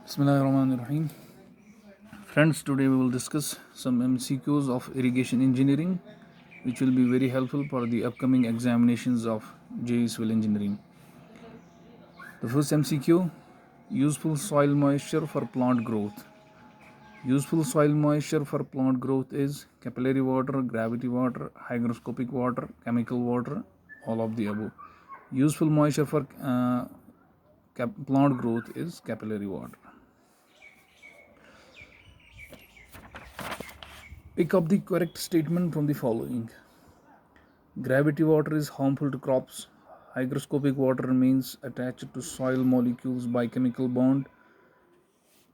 Bismillahirrahmanirrahim. Friends, today we will discuss some MCQs of irrigation engineering, which will be very helpful for the upcoming examinations of JE Civil Engineering. The first MCQ: useful soil moisture for plant growth. Useful soil moisture for plant growth is capillary water, gravity water, hygroscopic water, chemical water, all of the above. Useful moisture for plant growth is capillary water. Pick up the correct statement from the following. Gravity water is harmful to crops. Hygroscopic water remains attached to soil molecules by chemical bond.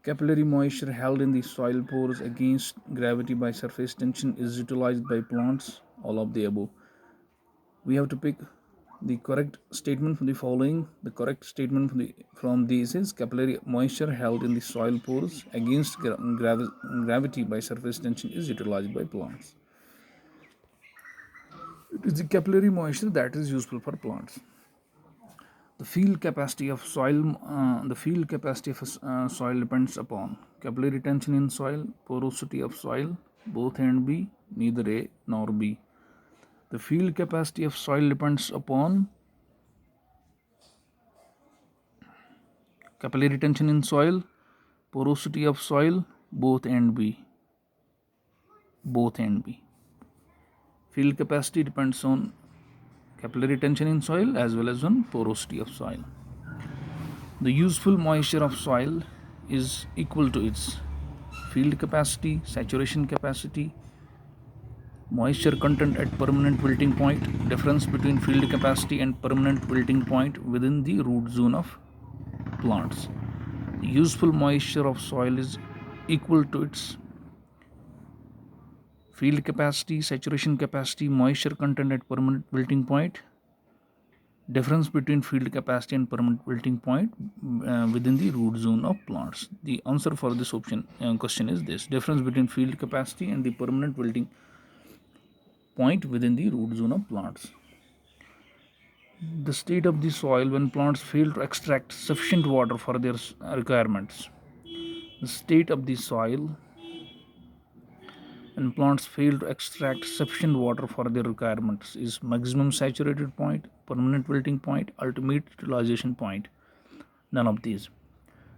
Capillary moisture held in the soil pores against gravity by surface tension is utilized by plants. All of the above. We have to pick the correct statement from the following. The correct statement from these is capillary moisture held in the soil pores against gravity by surface tension is utilized by plants. It is the capillary moisture that is useful for plants. The field capacity of soil depends upon capillary tension in soil, porosity of soil, both and B, neither A nor B. The field capacity of soil depends upon capillary tension in soil, porosity of soil, both and B. Both and B. Field capacity depends on capillary tension in soil as well as on porosity of soil. The useful moisture of soil is equal to its field capacity, saturation capacity, moisture content at permanent wilting point, difference between field capacity and permanent wilting point within the root zone of plants. The useful moisture of soil is equal to its field capacity, saturation capacity, moisture content at permanent wilting point, difference between field capacity and permanent wilting point within the root zone of plants. The answer for this question is this: difference between field capacity and the permanent wilting point within the root zone of plants. The state of the soil when plants fail to extract sufficient water for their requirements. The state of the soil when plants fail to extract sufficient water for their requirements is maximum saturated point, permanent wilting point, ultimate utilization point. None of these.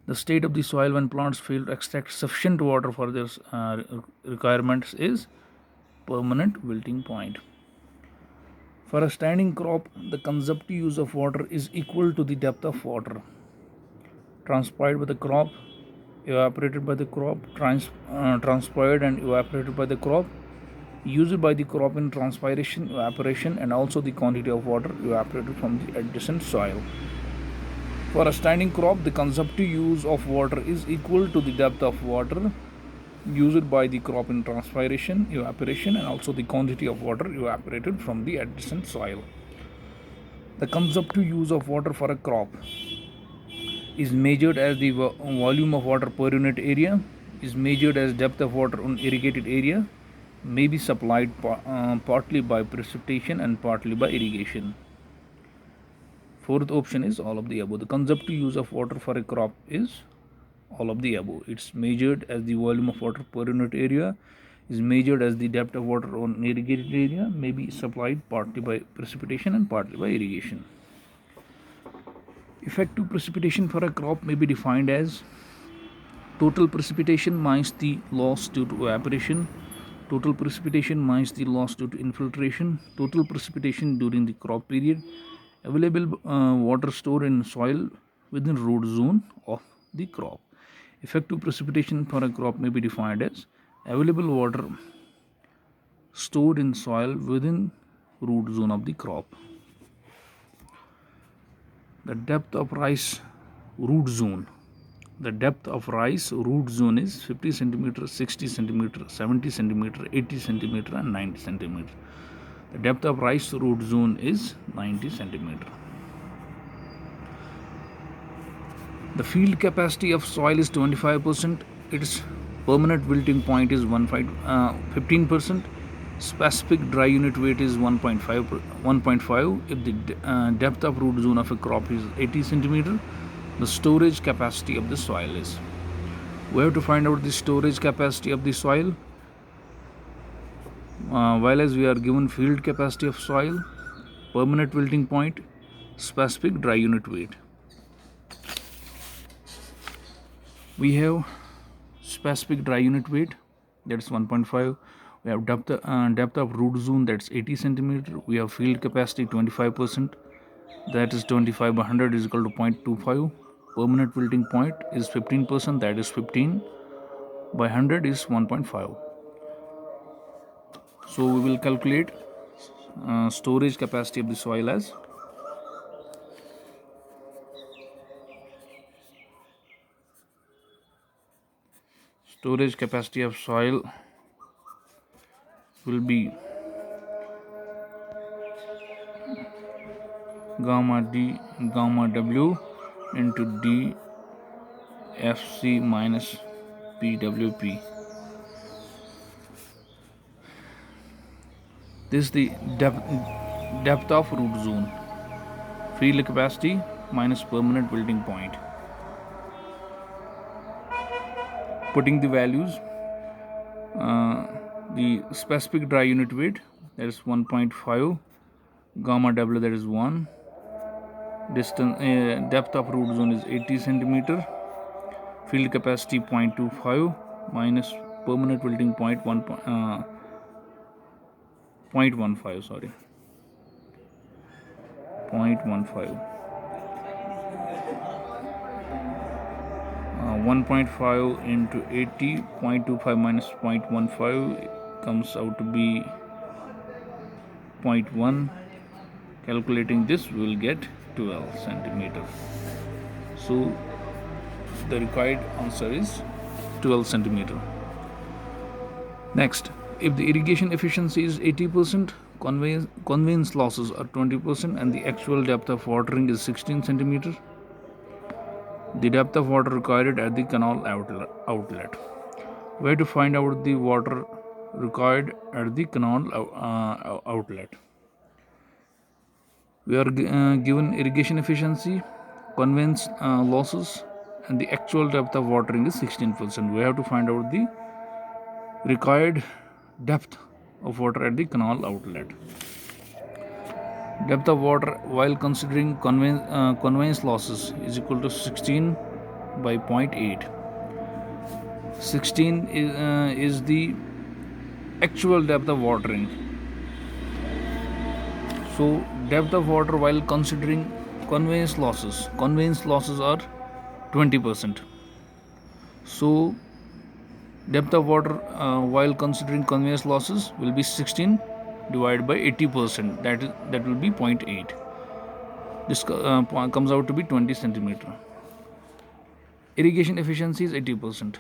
The state of the soil when plants fail to extract sufficient water for their requirements is permanent wilting point. For a standing crop, the consumptive use of water is equal to the depth of water transpired by the crop, evaporated by the crop, transpired and evaporated by the crop, used by the crop in transpiration, evaporation, and also the quantity of water evaporated from the adjacent soil. For a standing crop, the consumptive use of water is equal to the depth of water used by the crop in transpiration, evaporation, and also the quantity of water evaporated from the adjacent soil. The consumptive use of water for a crop is measured as the volume of water per unit area, is measured as depth of water on irrigated area, may be supplied partly by precipitation and partly by irrigation. Fourth option is all of the above. The consumptive use of water for a crop is all of the above. It's measured as the volume of water per unit area, is measured as the depth of water on irrigated area, may be supplied partly by precipitation and partly by irrigation. Effective precipitation for a crop may be defined as total precipitation minus the loss due to evaporation, total precipitation minus the loss due to infiltration, total precipitation during the crop period, available water stored in soil within root zone of the crop. Effective precipitation for a crop may be defined as available water stored in soil within root zone of the crop. The depth of rice root zone. The depth of rice root zone is 50 centimeter, 60 centimeter, 70 centimeter, 80 centimeter, and 90 centimeter. The depth of rice root zone is 90 centimeter. The field capacity of soil is 25%. Its permanent wilting point is 15%. Specific dry unit weight is 1.5. If the depth of root zone of a crop is 80 centimeter, the storage capacity of the soil is We have to find out the storage capacity of the soil. While as we are given field capacity of soil, permanent wilting point, specific dry unit weight. We have specific dry unit weight, that's 1.5. We have depth of root zone, that's 80 centimeter. We have field capacity 25%, that is 25 by 100 is equal to 0.25. Permanent wilting point is 15%, that is 15 by 100 is 1.5. So we will calculate storage capacity of the soil as storage capacity of soil will be gamma d gamma w into d fc minus pwp. This is the depth of root zone, field capacity minus permanent wilting point. Putting the values, the specific dry unit weight, that is 1.5, gamma w, that is 1, distance depth of root zone is 80 centimeter, field capacity 0.25 minus permanent wilting point 0.15, sorry, 0.15. 1.5 into 80, 0.25 minus 0.15 comes out to be 0.1. Calculating this, we will get 12 centimeter. So the required answer is 12 centimeter. Next, if the irrigation efficiency is 80%, conveyance losses are 20%, and the actual depth of watering is 16 centimeter, the depth of water required at the canal outlet. We have to find out the water required at the canal outlet. We are given irrigation efficiency, conveyance losses, and the actual depth of watering is 16%. We have to find out the required depth of water at the canal outlet. Depth of water while considering conveyance losses is equal to 16 by 0.8. 16 is the actual depth of watering. So depth of water while considering conveyance losses are 20%. So depth of water while considering conveyance losses will be 16 divided by 80%, that will be 0.8. This comes out to be 20 centimeter. Irrigation efficiency is 80%,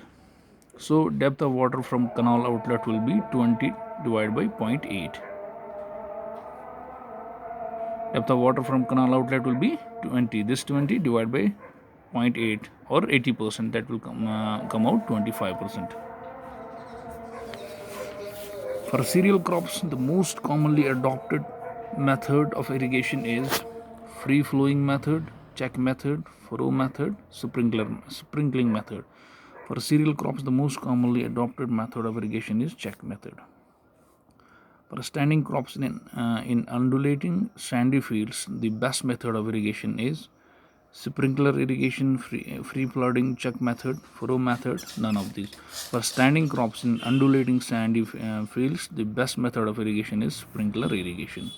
so depth of water from canal outlet will be 20 divided by 0.8. Depth of water from canal outlet will be 20. This 20 divided by 0.8 or 80%, that will come out 25%. For cereal crops, the most commonly adopted method of irrigation is free flowing method, check method, furrow method, sprinkling method. For cereal crops, the most commonly adopted method of irrigation is check method. For standing crops in undulating sandy fields, the best method of irrigation is sprinkler irrigation, free flooding, check method, furrow method, none of these. For standing crops in undulating sandy fields, the best method of irrigation is sprinkler irrigation.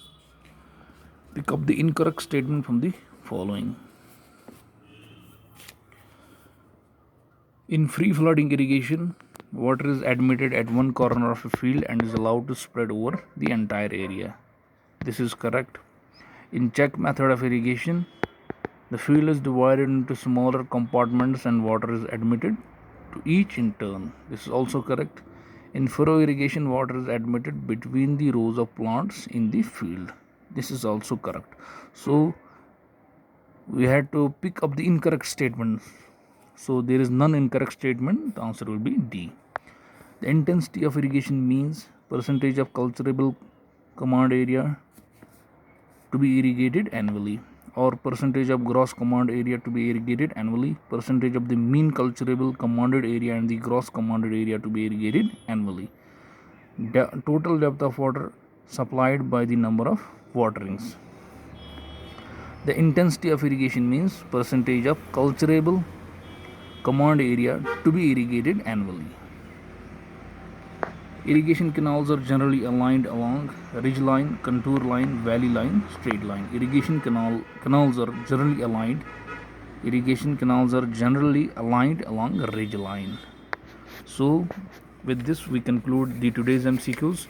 Pick up the incorrect statement from the following. In free flooding irrigation, water is admitted at one corner of a field and is allowed to spread over the entire area. This is correct. In check method of irrigation, the field is divided into smaller compartments and water is admitted to each in turn. This is also correct. In furrow irrigation, water is admitted between the rows of plants in the field. This is also correct. So we had to pick up the incorrect statement. So there is none incorrect statement. The answer will be D. The intensity of irrigation means percentage of cultivable command area to be irrigated annually. or percentage of gross command area to be irrigated annually, percentage of the mean culturable commanded area and the gross commanded area to be irrigated annually, total depth of water supplied by the number of waterings. The intensity of irrigation means percentage of culturable command area to be irrigated annually. Irrigation canals are generally aligned along ridge line, contour line, valley line, straight line. Canals are generally aligned. Irrigation canals are generally aligned along a ridge line. So, with this, we conclude the today's MCQs.